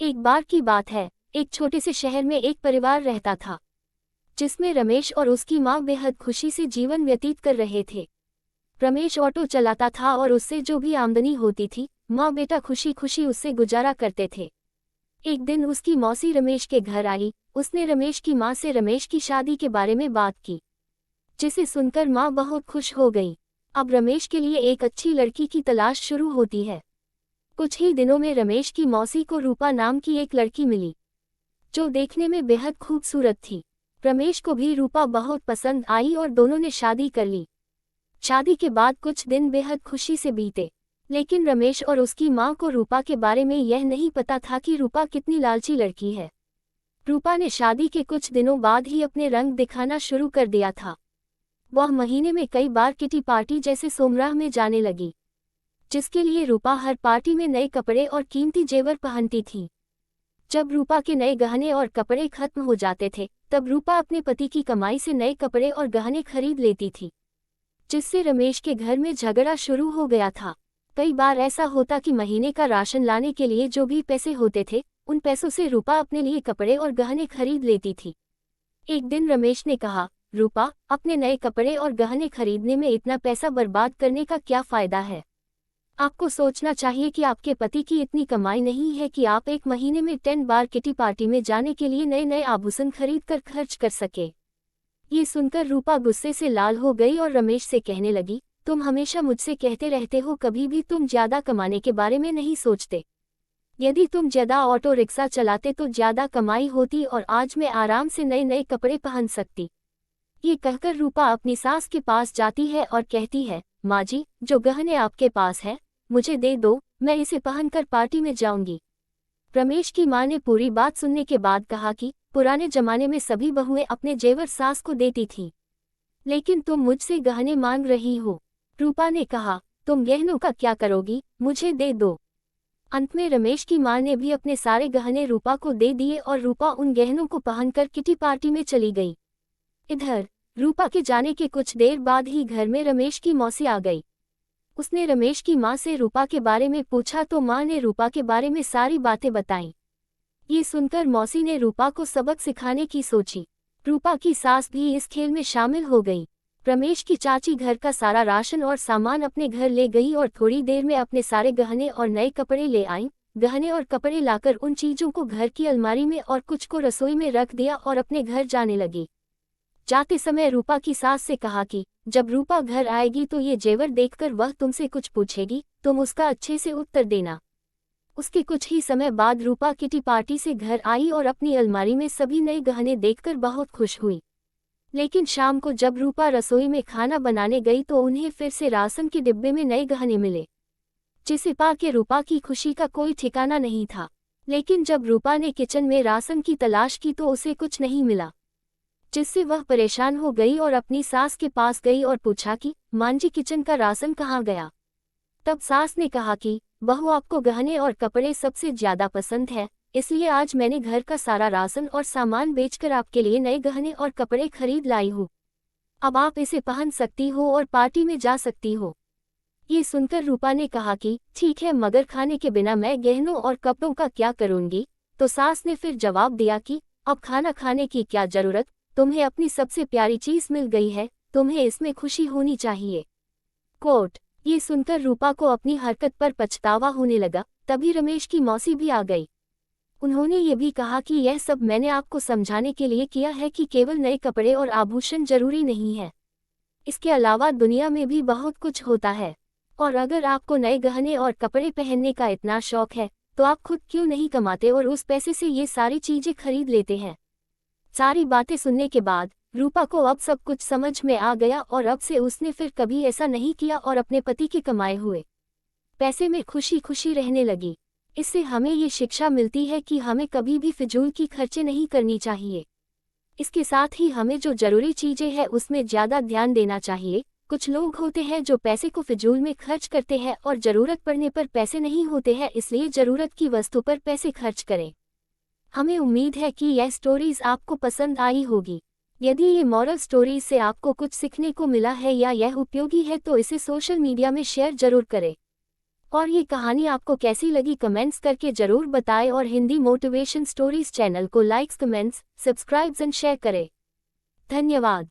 एक बार की बात है, एक छोटे से शहर में एक परिवार रहता था, जिसमें रमेश और उसकी माँ बेहद खुशी से जीवन व्यतीत कर रहे थे। रमेश ऑटो चलाता था और उससे जो भी आमदनी होती थी, माँ बेटा खुशी खुशी उससे गुजारा करते थे। एक दिन उसकी मौसी रमेश के घर आई। उसने रमेश की माँ से रमेश की शादी के बारे में बात की, जिसे सुनकर माँ बहुत खुश हो गई। अब रमेश के लिए एक अच्छी लड़की की तलाश शुरू होती है। कुछ ही दिनों में रमेश की मौसी को रूपा नाम की एक लड़की मिली, जो देखने में बेहद खूबसूरत थी। रमेश को भी रूपा बहुत पसंद आई और दोनों ने शादी कर ली। शादी के बाद कुछ दिन बेहद खुशी से बीते, लेकिन रमेश और उसकी माँ को रूपा के बारे में यह नहीं पता था कि रूपा कितनी लालची लड़की है। रूपा ने शादी के कुछ दिनों बाद ही अपने रंग दिखाना शुरू कर दिया था। वह महीने में कई बार किटी पार्टी जैसे सोमराह में जाने लगी, जिसके लिए रूपा हर पार्टी में नए कपड़े और कीमती जेवर पहनती थी। जब रूपा के नए गहने और कपड़े खत्म हो जाते थे, तब रूपा अपने पति की कमाई से नए कपड़े और गहने खरीद लेती थी, जिससे रमेश के घर में झगड़ा शुरू हो गया था। कई बार ऐसा होता कि महीने का राशन लाने के लिए जो भी पैसे होते थे, उन पैसों से रूपा अपने लिए कपड़े और गहने खरीद लेती थी। एक दिन रमेश ने कहा, रूपा, अपने नए कपड़े और गहने खरीदने में इतना पैसा बर्बाद करने का क्या फायदा है? आपको सोचना चाहिए कि आपके पति की इतनी कमाई नहीं है कि आप एक महीने में 10 बार किटी पार्टी में जाने के लिए नए नए आभूषण खरीद कर खर्च कर सके। ये सुनकर रूपा गुस्से से लाल हो गई और रमेश से कहने लगी, तुम हमेशा मुझसे कहते रहते हो, कभी भी तुम ज्यादा कमाने के बारे में नहीं सोचते। यदि तुम ज्यादा ऑटो रिक्शा चलाते तो ज्यादा कमाई होती और आज मैं आराम से नए नए कपड़े पहन सकती। ये कहकर रूपा अपनी सास के पास जाती है और कहती है, माँ जी, जो गहने आपके पास है मुझे दे दो, मैं इसे पहनकर पार्टी में जाऊंगी। रमेश की माँ ने पूरी बात सुनने के बाद कहा कि पुराने जमाने में सभी बहुएं अपने जेवर सास को देती थीं, लेकिन तुम मुझसे गहने मांग रही हो। रूपा ने कहा, तुम गहनों का क्या करोगी, मुझे दे दो। अंत में रमेश की माँ ने भी अपने सारे गहने रूपा को दे दिए और रूपा उन गहनों को पहनकर किटी पार्टी में चली गई। इधर रूपा के जाने के कुछ देर बाद ही घर में रमेश की मौसी आ गई। उसने रमेश की माँ से रूपा के बारे में पूछा तो माँ ने रूपा के बारे में सारी बातें बताईं। ये सुनकर मौसी ने रूपा को सबक सिखाने की सोची। रूपा की सास भी इस खेल में शामिल हो गई। रमेश की चाची घर का सारा राशन और सामान अपने घर ले गई और थोड़ी देर में अपने सारे गहने और नए कपड़े ले आईं। गहने और कपड़े लाकर उन चीजों को घर की अलमारी में और कुछ को रसोई में रख दिया और अपने घर जाने लगी। जाते समय रूपा की सास से कहा कि जब रूपा घर आएगी तो ये जेवर देखकर वह तुमसे कुछ पूछेगी, तुम उसका अच्छे से उत्तर देना। उसके कुछ ही समय बाद रूपा किटी पार्टी से घर आई और अपनी अलमारी में सभी नए गहने देखकर बहुत खुश हुई। लेकिन शाम को जब रूपा रसोई में खाना बनाने गई तो उन्हें फिर से राशन के डिब्बे में नए गहने मिले, जिसे पाके रूपा की खुशी का कोई ठिकाना नहीं था। लेकिन जब रूपा ने किचन में राशन की तलाश की तो उसे कुछ नहीं मिला, जिससे वह परेशान हो गई और अपनी सास के पास गई और पूछा कि मां जी, किचन का राशन कहाँ गया? तब सास ने कहा कि बहू, आपको गहने और कपड़े सबसे ज्यादा पसंद है, इसलिए आज मैंने घर का सारा राशन और सामान बेचकर आपके लिए नए गहने और कपड़े खरीद लाई हूँ। अब आप इसे पहन सकती हो और पार्टी में जा सकती हो। ये सुनकर रूपा ने कहा कि ठीक है, मगर खाने के बिना मैं गहनों और कपड़ों का क्या करूँगी? तो सास ने फिर जवाब दिया कि अब खाना खाने की क्या जरूरत, तुम्हें अपनी सबसे प्यारी चीज मिल गई है, तुम्हें इसमें खुशी होनी चाहिए। कोट। ये सुनकर रूपा को अपनी हरकत पर पछतावा होने लगा। तभी रमेश की मौसी भी आ गई। उन्होंने ये भी कहा कि यह सब मैंने आपको समझाने के लिए किया है कि केवल नए कपड़े और आभूषण जरूरी नहीं है, इसके अलावा दुनिया में भी बहुत कुछ होता है। और अगर आपको नए गहने और कपड़े पहनने का इतना शौक है तो आप खुद क्यों नहीं कमाते और उस पैसे से ये सारी चीजें खरीद लेते हैं। सारी बातें सुनने के बाद रूपा को अब सब कुछ समझ में आ गया और अब से उसने फिर कभी ऐसा नहीं किया और अपने पति के कमाए हुए पैसे में खुशी खुशी रहने लगी। इससे हमें ये शिक्षा मिलती है कि हमें कभी भी फिजूल की खर्चे नहीं करनी चाहिए। इसके साथ ही हमें जो जरूरी चीजें हैं उसमें ज्यादा ध्यान देना चाहिए। कुछ लोग होते हैं जो पैसे को फिजूल में खर्च करते हैं और जरूरत पड़ने पर पैसे नहीं होते हैं, इसलिए जरूरत की वस्तु पर पैसे खर्च करें। हमें उम्मीद है कि यह स्टोरीज आपको पसंद आई होगी। यदि ये मॉरल स्टोरीज से आपको कुछ सीखने को मिला है या यह उपयोगी है तो इसे सोशल मीडिया में शेयर जरूर करें। और ये कहानी आपको कैसी लगी कमेंट्स करके जरूर बताएं और हिंदी मोटिवेशन स्टोरीज चैनल को likes, comments, subscribes and share करें। धन्यवाद।